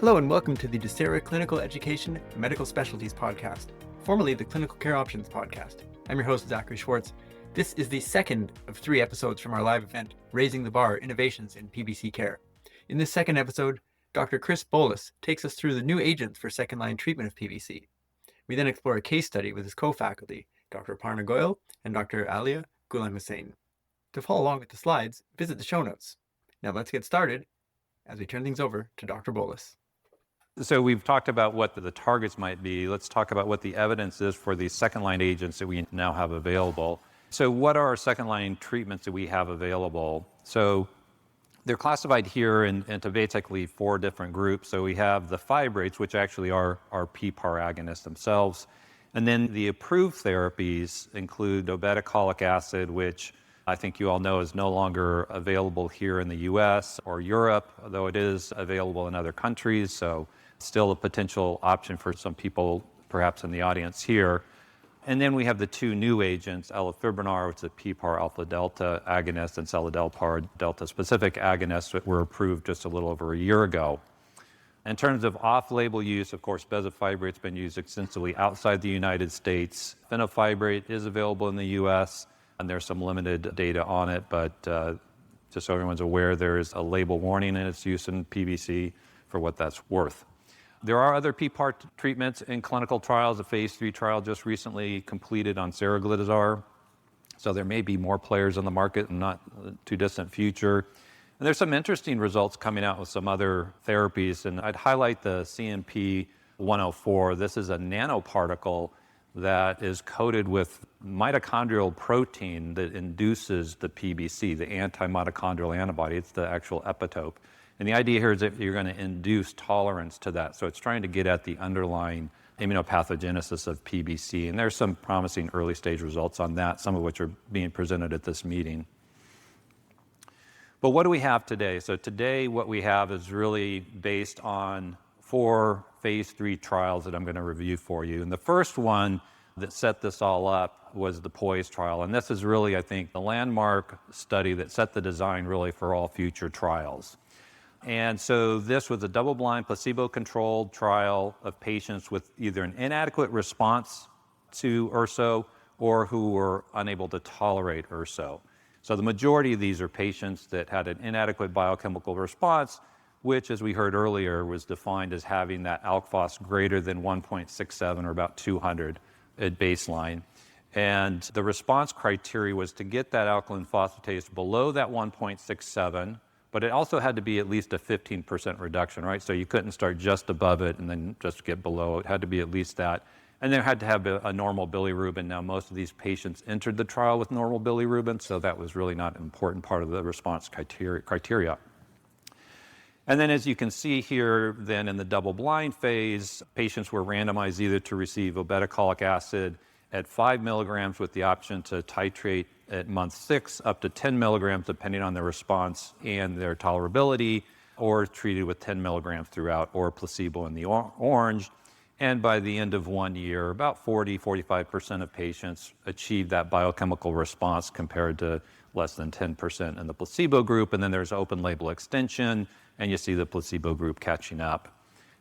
Hello and welcome to the Docera Clinical Education and Medical Specialties Podcast, formerly the Clinical Care Options Podcast. I'm your host, Zachary Schwartz. This is the second of 3 episodes from our live event, Raising the Bar, Innovations in PBC Care. In this second episode, Dr. Chris Bowlus takes us through the new agents for second-line treatment of PBC. We then explore a case study with his co-faculty, Dr. Aparna Goel and Dr. Aliya Gulamhusein. To follow along with the slides, visit the show notes. Now let's get started as we turn things over to Dr. Bowlus. So we've talked about what the targets might be. Let's talk about what the evidence is for these second-line agents that we now have available. So what are our second-line treatments that we have available? So they're classified here into basically 4 different groups. So we have the fibrates, which actually are PPAR agonists themselves. And then the approved therapies include obeticholic acid, which I think you all know is no longer available here in the US or Europe, though it is available in other countries. So still a potential option for some people, perhaps in the audience here. And then we have the 2 new agents, Elafibranor, which is a PPAR alpha delta agonist, and Seladelpar delta specific agonist that were approved just a little over a year ago. In terms of off-label use, of course, Bezafibrate has been used extensively outside the United States. Fenofibrate is available in the US, and there's some limited data on it, but just so everyone's aware, there is a label warning in its use in PBC for what that's worth. There are other PPAR treatments in clinical trials. A phase 3 trial just recently completed on seraglitazar. So there may be more players on the market in not too distant future. And there's some interesting results coming out with some other therapies. And I'd highlight the CMP 104. This is a nanoparticle that is coated with mitochondrial protein that induces the PBC, the anti-mitochondrial antibody. It's the actual epitope. And the idea here is that you're going to induce tolerance to that. So it's trying to get at the underlying immunopathogenesis of PBC. And there's some promising early stage results on that, some of which are being presented at this meeting. But what do we have today? So today what we have is really based on 4 phase 3 trials that I'm going to review for you. And the first one that set this all up was the POISE trial. And this is really, I think, the landmark study that set the design really for all future trials. And so this was a double-blind, placebo-controlled trial of patients with either an inadequate response to URSO or who were unable to tolerate URSO. So the majority of these are patients that had an inadequate biochemical response, which, as we heard earlier, was defined as having that alk phos greater than 1.67 or about 200 at baseline. And the response criteria was to get that alkaline phosphatase below that 1.67, but it also had to be at least a 15% reduction, right? So you couldn't start just above it and then just get below. It had to be at least that. And there had to have a normal bilirubin. Now, most of these patients entered the trial with normal bilirubin, so that was really not an important part of the response criteria. And then as you can see here, then in the double-blind phase, patients were randomized either to receive obeticholic acid at 5 milligrams with the option to titrate at month 6 up to 10 milligrams, depending on their response and their tolerability, or treated with 10 milligrams throughout, or placebo in the orange. And by the end of 1 year, about 45% of patients achieved that biochemical response compared to less than 10% in the placebo group. And then there's open label extension, and you see the placebo group catching up.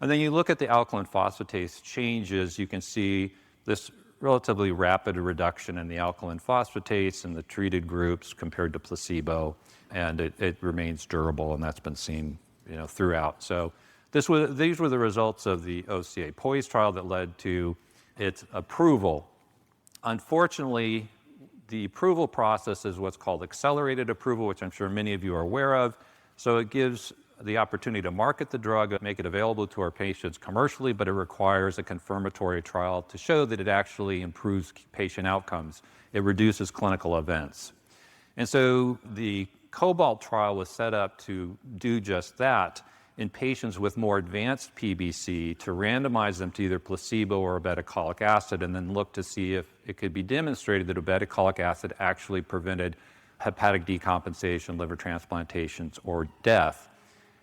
And then you look at the alkaline phosphatase changes, you can see this relatively rapid reduction in the alkaline phosphatase in the treated groups compared to placebo, and it remains durable, and that's been seen throughout. So these were the results of the OCA POISE trial that led to its approval. Unfortunately, the approval process is what's called accelerated approval, which I'm sure many of you are aware of. So it gives the opportunity to market the drug, make it available to our patients commercially, but it requires a confirmatory trial to show that it actually improves patient outcomes. It reduces clinical events. And so the COBALT trial was set up to do just that in patients with more advanced PBC, to randomize them to either placebo or obeticholic acid, and then look to see if it could be demonstrated that obeticholic acid actually prevented hepatic decompensation, liver transplantations, or death.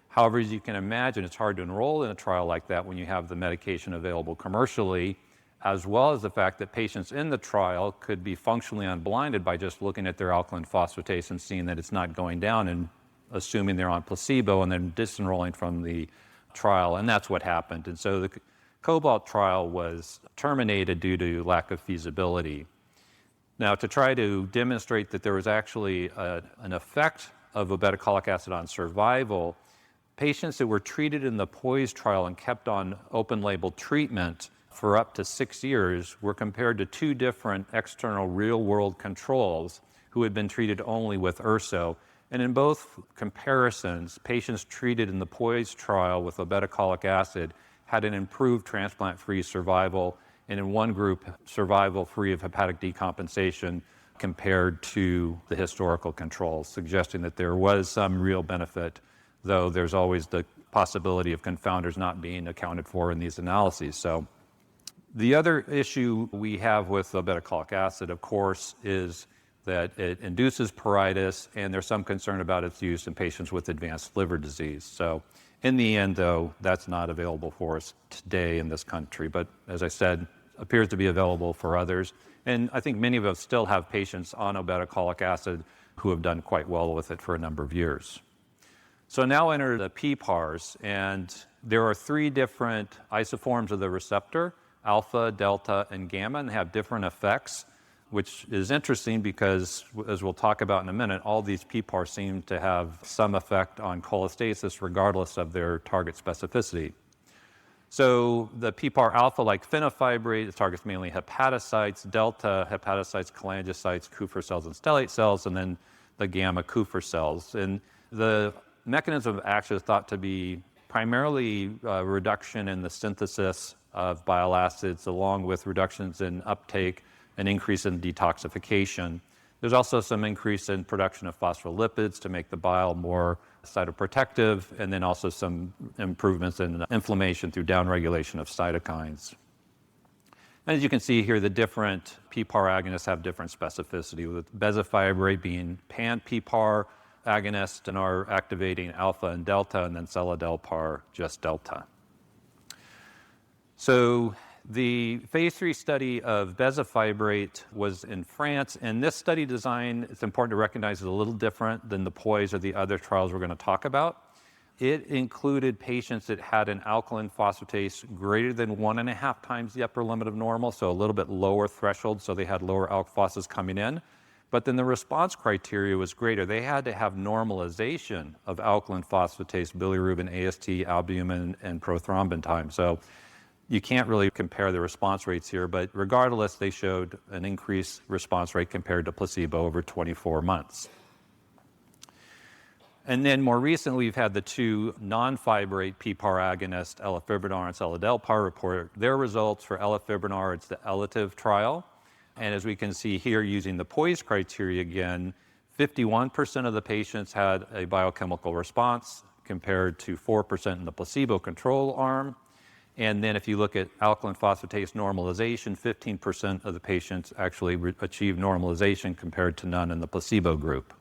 However, as you can imagine, it's hard to enroll in a trial like that when you have the medication available commercially, as well as the fact that patients in the trial could be functionally unblinded by just looking at their alkaline phosphatase and seeing that it's not going down and assuming they're on placebo and then disenrolling from the trial, and that's what happened. And so the Cobalt trial was terminated due to lack of feasibility. Now, to try to demonstrate that there was actually an effect of obeticholic acid on survival, patients that were treated in the POISE trial and kept on open-label treatment for up to 6 years were compared to 2 different external real-world controls who had been treated only with urso. And in both comparisons, patients treated in the POISE trial with obeticholic acid had an improved transplant-free survival, and in one group, survival-free of hepatic decompensation compared to the historical controls, suggesting that there was some real benefit, though there's always the possibility of confounders not being accounted for in these analyses. So the other issue we have with obeticholic acid, of course, is that it induces pruritus, and there's some concern about its use in patients with advanced liver disease. So in the end, though, that's not available for us today in this country, but as I said, appears to be available for others. And I think many of us still have patients on obeticholic acid who have done quite well with it for a number of years. So now enter the PPARs, and there are 3 different isoforms of the receptor, alpha, delta, and gamma, and have different effects, which is interesting because, as we'll talk about in a minute, all these PPARs seem to have some effect on cholestasis regardless of their target specificity. So the PPAR alpha, like fenofibrate, it targets mainly hepatocytes, delta, hepatocytes, cholangiocytes, Kupffer cells, and stellate cells, and then the gamma Kupffer cells. And the mechanism of action is thought to be primarily reduction in the synthesis of bile acids, along with reductions in uptake and increase in detoxification. There's also some increase in production of phospholipids to make the bile more cytoprotective, and then also some improvements in inflammation through downregulation of cytokines. And as you can see here, the different PPAR agonists have different specificity, with Bezafibrate being pan-PPAR agonist and are activating alpha and delta, and then Seladelpar just delta. So the phase 3 study of Bezafibrate was in France, and this study design, it's important to recognize, is a little different than the POISE or the other trials we're going to talk about. It included patients that had an alkaline phosphatase greater than 1.5 times the upper limit of normal, so a little bit lower threshold, so they had lower alk phos coming in. But then the response criteria was greater. They had to have normalization of alkaline phosphatase, bilirubin, AST, albumin, and prothrombin time. So you can't really compare the response rates here, but regardless, they showed an increased response rate compared to placebo over 24 months. And then more recently, we've had the 2 non-fibrate PPAR agonists, Elafibranor and Seladelpar, report their results. For Elafibranor, it's the Elative trial. And as we can see here, using the POISE criteria again, 51% of the patients had a biochemical response compared to 4% in the placebo control arm. And then if you look at alkaline phosphatase normalization, 15% of the patients actually achieved normalization compared to none in the placebo group.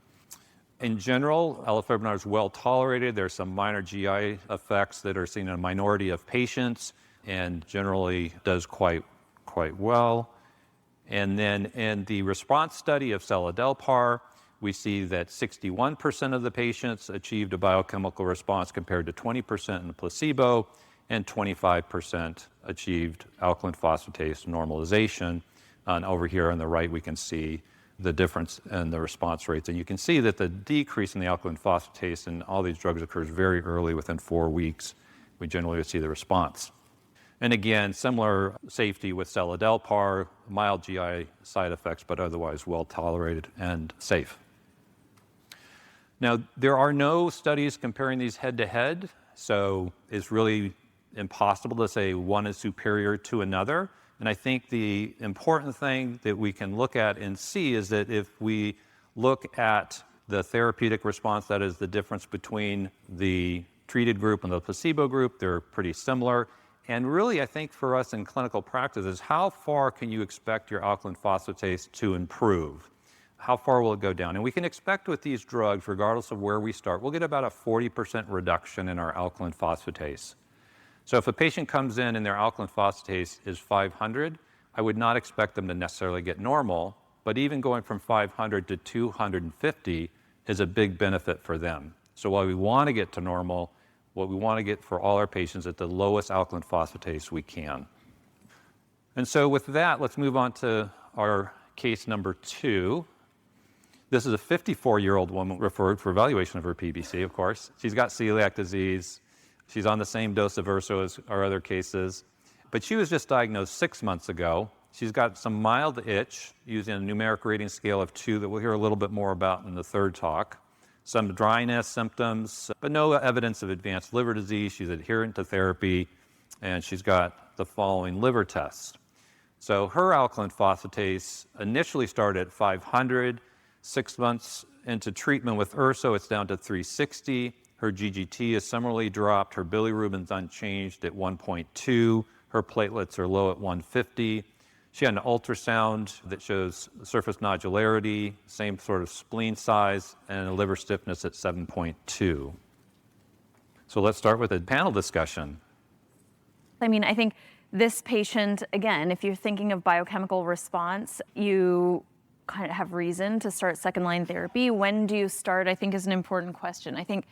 In general, elafibranor is well tolerated. There's some minor GI effects that are seen in a minority of patients and generally does quite well. And then in the response study of Seladelpar, we see that 61% of the patients achieved a biochemical response compared to 20% in the placebo, and 25% achieved alkaline phosphatase normalization. And over here on the right, we can see the difference in the response rates. And you can see that the decrease in the alkaline phosphatase in all these drugs occurs very early, within 4 weeks. We generally see the response. And again, similar safety with Seladelpar, mild GI side effects, but otherwise well tolerated and safe. Now, there are no studies comparing these head-to-head, so it's really impossible to say one is superior to another. And I think the important thing that we can look at and see is that if we look at the therapeutic response, that is the difference between the treated group and the placebo group, they're pretty similar. And really, I think for us in clinical practice is how far can you expect your alkaline phosphatase to improve? How far will it go down? And we can expect with these drugs, regardless of where we start, we'll get about a 40% reduction in our alkaline phosphatase. So if a patient comes in and their alkaline phosphatase is 500, I would not expect them to necessarily get normal, but even going from 500 to 250 is a big benefit for them. So while we want to get to normal, what we want to get for all our patients at the lowest alkaline phosphatase we can. And so with that, let's move on to our case number 2. This is a 54-year-old woman referred for evaluation of her PBC, of course. She's got celiac disease. She's on the same dose of urso as our other cases. But she was just diagnosed 6 months ago. She's got some mild itch using a numeric rating scale of 2 that we'll hear a little bit more about in the third talk. Some dryness symptoms, but no evidence of advanced liver disease. She's adherent to therapy, and she's got the following liver tests. So her alkaline phosphatase initially started at 500. 6 months into treatment with urso, it's down to 360. Her GGT is similarly dropped. Her bilirubin's unchanged at 1.2. Her platelets are low at 150. She had an ultrasound that shows surface nodularity, same sort of spleen size, and a liver stiffness at 7.2. So let's start with a panel discussion. I mean, I think this patient, again, if you're thinking of biochemical response, you kind of have reason to start second-line therapy. When do you start, I think, is an important question. I think,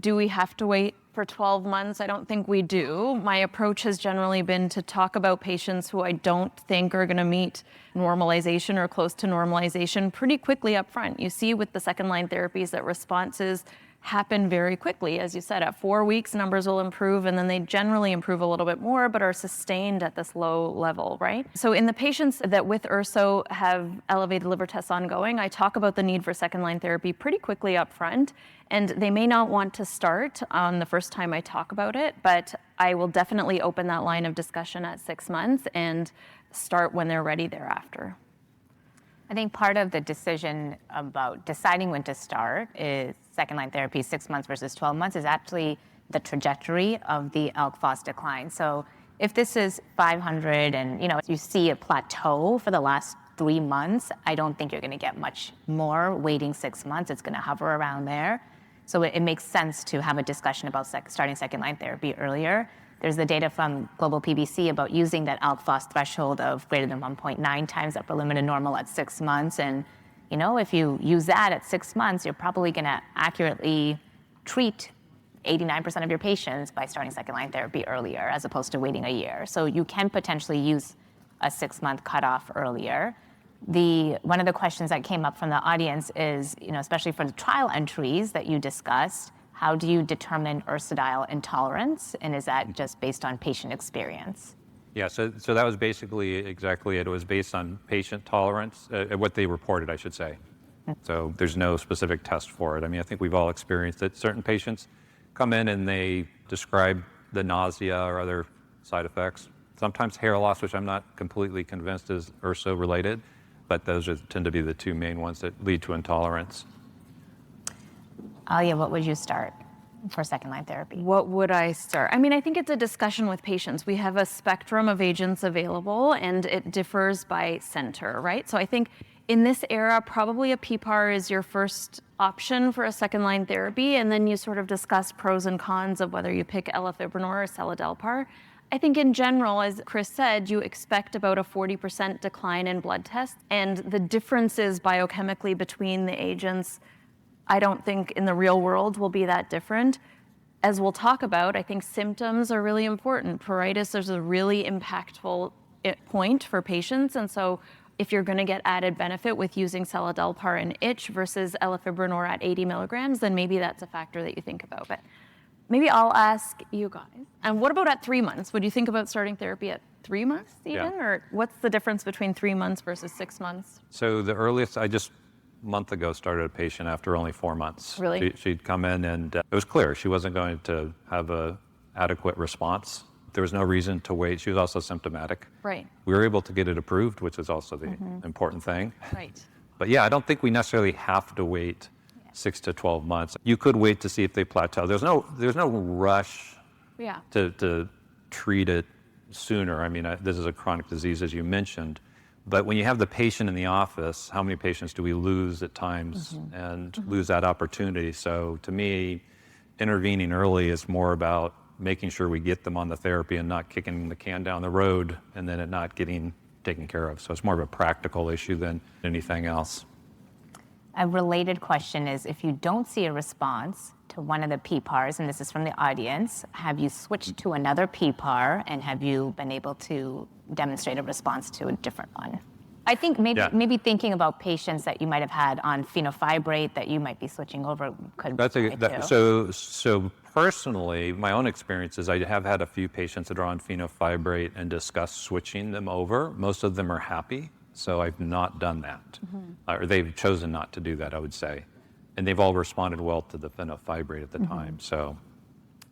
do we have to wait for 12 months? I don't think we do. My approach has generally been to talk about patients who I don't think are going to meet normalization or close to normalization pretty quickly up front. You see with the second-line therapies that responses happen very quickly. As you said, at 4 weeks, numbers will improve, and then they generally improve a little bit more, but are sustained at this low level, right? So in the patients that with urso have elevated liver tests ongoing, I talk about the need for second-line therapy pretty quickly up front, and they may not want to start on the first time I talk about it, but I will definitely open that line of discussion at 6 months and start when they're ready thereafter. I think part of the decision about deciding when to start is second-line therapy, 6 months versus 12 months, is actually the trajectory of the ALK phos decline. So if this is 500 and you see a plateau for the last 3 months, I don't think you're going to get much more waiting 6 months. It's going to hover around there. So it makes sense to have a discussion about starting second-line therapy earlier. There's the data from global PBC about using that ALK phos threshold of greater than 1.9 times upper limit of normal at 6 months. And if you use that at 6 months, you're probably going to accurately treat 89% of your patients by starting second-line therapy earlier as opposed to waiting a year. So you can potentially use a 6-month cutoff earlier. One of the questions that came up from the audience is, especially for the trial entries that you discussed, how do you determine ursodeoxycholic intolerance, and is that just based on patient experience? Yeah, so that was basically exactly it. It was based on patient tolerance, what they reported, I should say. So there's no specific test for it. I mean, I think we've all experienced it. Certain patients come in and they describe the nausea or other side effects. Sometimes hair loss, which I'm not completely convinced is urso related, but those tend to be the two main ones that lead to intolerance. Aliya, what would you start for second-line therapy? What would I start? I mean, I think it's a discussion with patients. We have a spectrum of agents available, and it differs by center, right? So I think in this era, probably a PPAR is your first option for a second-line therapy, and then you sort of discuss pros and cons of whether you pick Elafibranor or Seladelpar. I think in general, as Chris said, you expect about a 40% decline in blood tests, and the differences biochemically between the agents I don't think in the real world will be that different. As we'll talk about, I think symptoms are really important. Pruritus is a really impactful point for patients. And so if you're going to get added benefit with using Seladelpar and itch versus Elafibranor at 80 milligrams, then maybe that's a factor that you think about. But maybe I'll ask you guys. And what about at 3 months? Would you think about starting therapy at 3 months even? Yeah. Or what's the difference between 3 months versus 6 months? So the earliest, I just month ago started a patient after only 4 months. Really? She'd come in and it was clear she wasn't going to have an adequate response. There was no reason to wait. She was also symptomatic. Right. We were able to get it approved, which is also the important thing. Right. But yeah, I don't think we necessarily have to wait 6 to 12 months. You could wait to see if they plateau. There's no rush to treat it sooner. I mean, this is a chronic disease, as you mentioned. But when you have the patient in the office, how many patients do we lose at times and lose that opportunity? So to me, intervening early is more about making sure we get them on the therapy and not kicking the can down the road and then it not getting taken care of. So it's more of a practical issue than anything else. A related question is, if you don't see a response to one of the PPARs, and this is from the audience, have you switched to another PPAR, and have you been able to demonstrate a response to a different one? I think maybe thinking about patients that you might have had on fenofibrate that you might be switching over could so personally, my own experience is I have had a few patients that are on fenofibrate and discussed switching them over. Most of them are happy, so I've not done that. Or they've chosen not to do that, I would say. And they've all responded well to the fenofibrate at the time, so.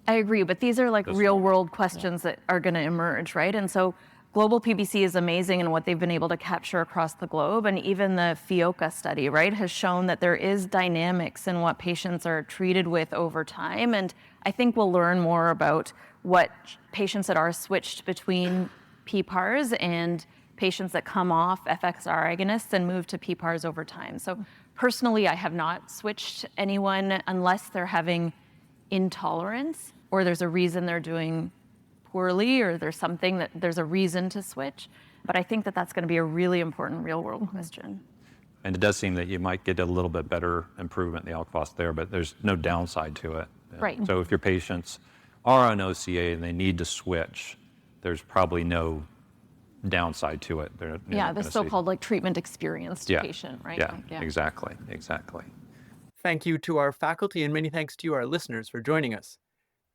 I agree, but these are like real world questions that are going to emerge, right? And so global PBC is amazing in what they've been able to capture across the globe. And even the FIOCA study, right, has shown that there is dynamics in what patients are treated with over time. And I think we'll learn more about what patients that are switched between PPARs and patients that come off FXR agonists and move to PPARs over time. So personally, I have not switched anyone unless they're having intolerance or there's a reason they're doing poorly or there's a reason to switch. But I think that that's going to be a really important real world question. And it does seem that you might get a little bit better improvement in the alk-phos there, but there's no downside to it. Right. So if your patients are on OCA and they need to switch, there's probably no downside to it. The so-called like treatment experienced patient, right? Yeah, exactly. Thank you to our faculty and many thanks to you, our listeners, for joining us.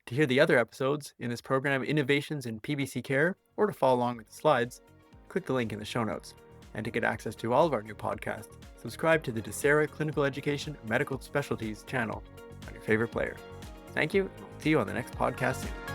To hear the other episodes in this program, Innovations in PBC Care, or to follow along with the slides, click the link in the show notes. And to get access to all of our new podcasts, subscribe to the DESERA Clinical Education Medical Specialties channel on your favorite player. Thank you, and we'll see you on the next podcast soon.